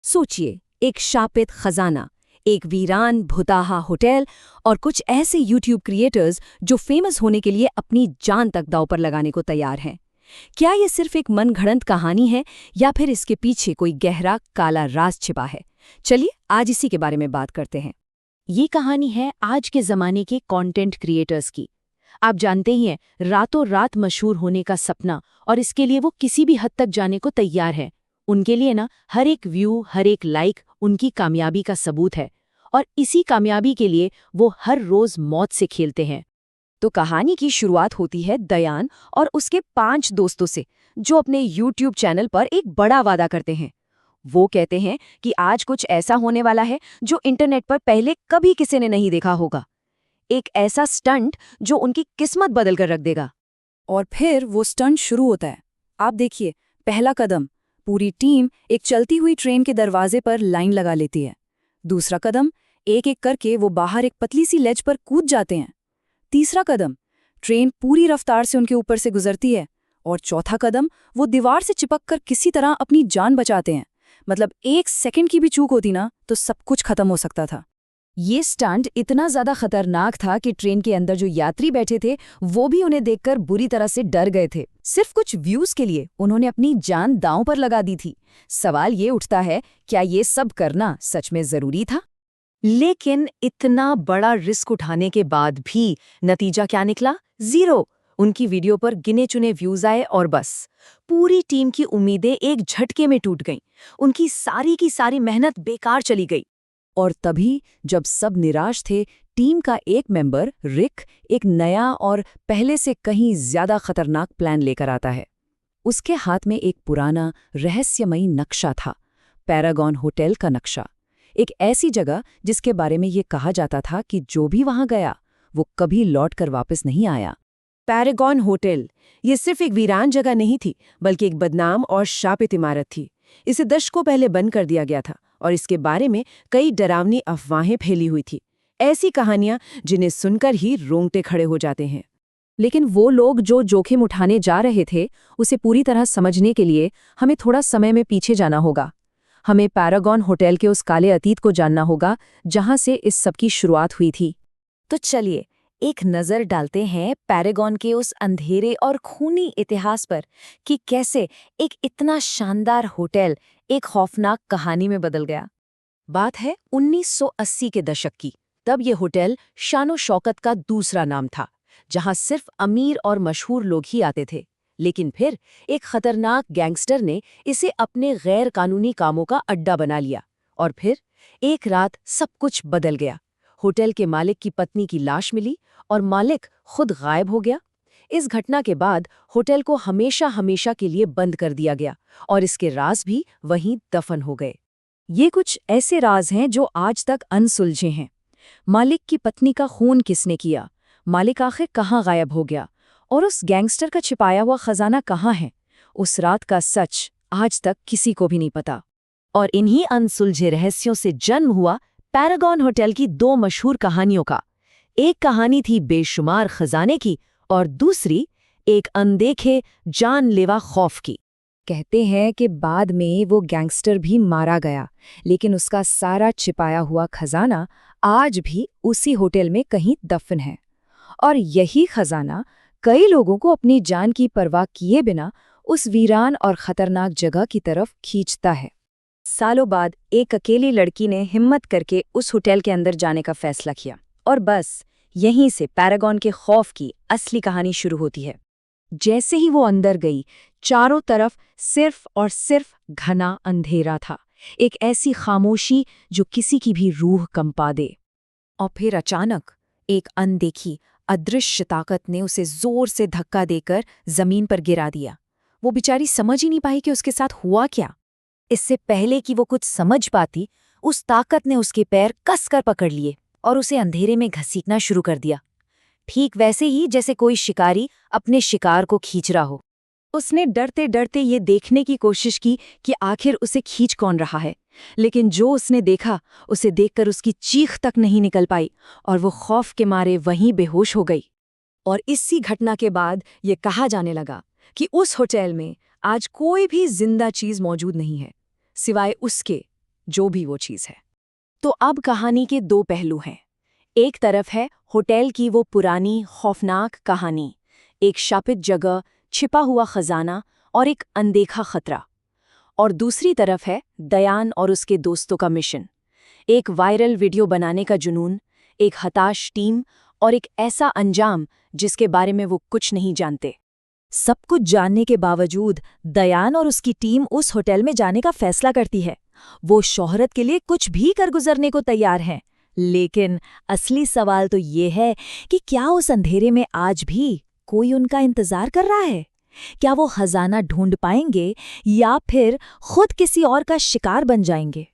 सोचिए, एक शापित खजाना, एक वीरान भुताहा होटल और कुछ ऐसे यूट्यूब क्रिएटर्स जो फेमस होने के लिए अपनी जान तक दांव पर लगाने को तैयार हैं। क्या ये सिर्फ एक मनगढ़ंत कहानी है या फिर इसके पीछे कोई गहरा काला राज छिपा है? चलिए आज इसी के बारे में बात करते हैं। ये कहानी है आज के ज़माने के कंटेंट क्रिएटर्स की। आप जानते ही हैं, रातों रात मशहूर होने का सपना, और इसके लिए वो किसी भी हद तक जाने को तैयार है। उनके लिए ना हर एक व्यू, हर एक लाइक उनकी कामयाबी का सबूत है, और इसी कामयाबी के लिए वो हर रोज मौत से खेलते हैं। तो कहानी की शुरुआत होती है दयान और उसके 5 दोस्तों से, जो अपने YouTube चैनल पर एक बड़ा वादा करते हैं। वो कहते हैं कि आज कुछ ऐसा होने वाला है जो इंटरनेट पर पहले कभी किसी ने नहीं देखा होगा। एक ऐसा स्टंट जो उनकी किस्मत बदल कर रख देगा। और फिर वो स्टंट शुरू होता है। आप देखिए, पहला कदम, पूरी टीम एक चलती हुई ट्रेन के दरवाजे पर लाइन लगा लेती है। दूसरा कदम, एक एक करके वो बाहर एक पतली सी लेज पर कूद जाते हैं। तीसरा कदम, ट्रेन पूरी रफ्तार से उनके ऊपर से गुजरती है। और चौथा कदम, वो दीवार से चिपक कर किसी तरह अपनी जान बचाते हैं। मतलब 1 सेकंड की भी चूक होती ना तो सब कुछ खत्म हो सकता था। ये स्टंट इतना ज्यादा खतरनाक था कि ट्रेन के अंदर जो यात्री बैठे थे वो भी उन्हें देखकर बुरी तरह से डर गए थे। सिर्फ कुछ व्यूज के लिए उन्होंने अपनी जान दांव पर लगा दी थी। सवाल ये उठता है, क्या ये सब करना सच में जरूरी था? लेकिन इतना बड़ा रिस्क उठाने के बाद भी नतीजा क्या निकला? 0। उनकी वीडियो पर गिने चुने व्यूज आए और बस पूरी टीम की उम्मीदें एक झटके में टूट गईं। उनकी सारी की सारी मेहनत बेकार चली गई। और तभी जब सब निराश थे, टीम का एक मेंबर रिक एक नया और पहले से कहीं ज्यादा खतरनाक प्लान लेकर आता है। उसके हाथ में एक पुराना रहस्यमयी नक्शा था, पैरागॉन होटल का नक्शा। एक ऐसी जगह जिसके बारे में ये कहा जाता था कि जो भी वहां गया वो कभी लौट कर वापस नहीं आया। पैरागॉन होटल ये सिर्फ एक वीरान जगह नहीं थी, बल्कि एक बदनाम और शापित इमारत थी। इसे दशकों पहले बंद कर दिया गया था और इसके बारे में कई डरावनी अफवाहें फैली हुई थी। ऐसी कहानियां जिन्हें सुनकर ही रोंगटे खड़े हो जाते हैं। लेकिन वो लोग जो जोखिम उठाने जा रहे थे, उसे पूरी तरह समझने के लिए हमें थोड़ा समय में पीछे जाना होगा। हमें पैरागॉन होटल के उस काले अतीत को जानना होगा जहां से इस सब की शुरुआत हुई थी। तो चलिए एक नज़र डालते हैं पैरागॉन के उस अंधेरे और खूनी इतिहास पर कि कैसे एक इतना शानदार होटल एक खौफनाक कहानी में बदल गया। बात है 1980 के दशक की। तब ये होटल शानो शौकत का दूसरा नाम था, जहां सिर्फ अमीर और मशहूर लोग ही आते थे। लेकिन फिर एक खतरनाक गैंगस्टर ने इसे अपने गैर कानूनी कामों का अड्डा बना लिया, और फिर एक रात सब कुछ बदल गया। होटल के मालिक की पत्नी की लाश मिली और मालिक खुद गायब हो गया। इस घटना के बाद होटल को हमेशा हमेशा के लिए बंद कर दिया गया और इसके राज भी वहीं दफन हो गए। ये कुछ ऐसे राज हैं जो आज तक अनसुलझे हैं। मालिक की पत्नी का खून किसने किया? मालिक आखिर कहाँ गायब हो गया? और उस गैंगस्टर का छिपाया हुआ खजाना कहाँ है? उस रात का सच आज तक किसी को भी नहीं पता। और इन्हीं अनसुलझे रहस्यों से जन्म हुआ पैरागॉन होटल की 2 मशहूर कहानियों का। एक कहानी थी बेशुमार खजाने की और दूसरी एक अनदेखे जानलेवा खौफ की। कहते हैं कि बाद में वो गैंगस्टर भी मारा गया, लेकिन उसका सारा छिपाया हुआ खजाना आज भी उसी होटल में कहीं दफन है। और यही खजाना कई लोगों को अपनी जान की परवाह किए बिना उस वीरान और खतरनाक जगह की तरफ खींचता है। सालों बाद एक अकेली लड़की ने हिम्मत करके उस होटल के अंदर जाने का फैसला किया, और बस यहीं से पैरागॉन के खौफ की असली कहानी शुरू होती है। जैसे ही वो अंदर गई, चारों तरफ सिर्फ और सिर्फ घना अंधेरा था, एक ऐसी खामोशी जो किसी की भी रूह कंपा दे। और फिर अचानक एक अनदेखी अदृश्य ताकत ने उसे जोर से धक्का देकर जमीन पर गिरा दिया। वो बेचारी समझ ही नहीं पाई कि उसके साथ हुआ क्या। इससे पहले कि वो कुछ समझ पाती, उस ताकत ने उसके पैर कसकर पकड़ लिए और उसे अंधेरे में घसीटना शुरू कर दिया, ठीक वैसे ही जैसे कोई शिकारी अपने शिकार को खींच रहा हो। उसने डरते डरते ये देखने की कोशिश की कि आखिर उसे खींच कौन रहा है, लेकिन जो उसने देखा उसे देखकर उसकी चीख तक नहीं निकल पाई और वो खौफ के मारे वहीं बेहोश हो गई। और इसी घटना के बाद ये कहा जाने लगा कि उस होटल में आज कोई भी जिंदा चीज मौजूद नहीं है, सिवाय उसके जो भी वो चीज़ है। तो अब कहानी के दो पहलू हैं। एक तरफ है होटल की वो पुरानी खौफनाक कहानी, एक शापित जगह, छिपा हुआ खजाना और एक अनदेखा खतरा। और दूसरी तरफ है दयान और उसके दोस्तों का मिशन, एक वायरल वीडियो बनाने का जुनून, एक हताश टीम और एक ऐसा अंजाम जिसके बारे में वो कुछ नहीं जानते। सब कुछ जानने के बावजूद दयान और उसकी टीम उस होटल में जाने का फैसला करती है। वो शोहरत के लिए कुछ भी कर गुजरने को तैयार हैं। लेकिन असली सवाल तो ये है कि क्या उस अंधेरे में आज भी कोई उनका इंतजार कर रहा है? क्या वो खजाना ढूंढ पाएंगे या फिर खुद किसी और का शिकार बन जाएंगे?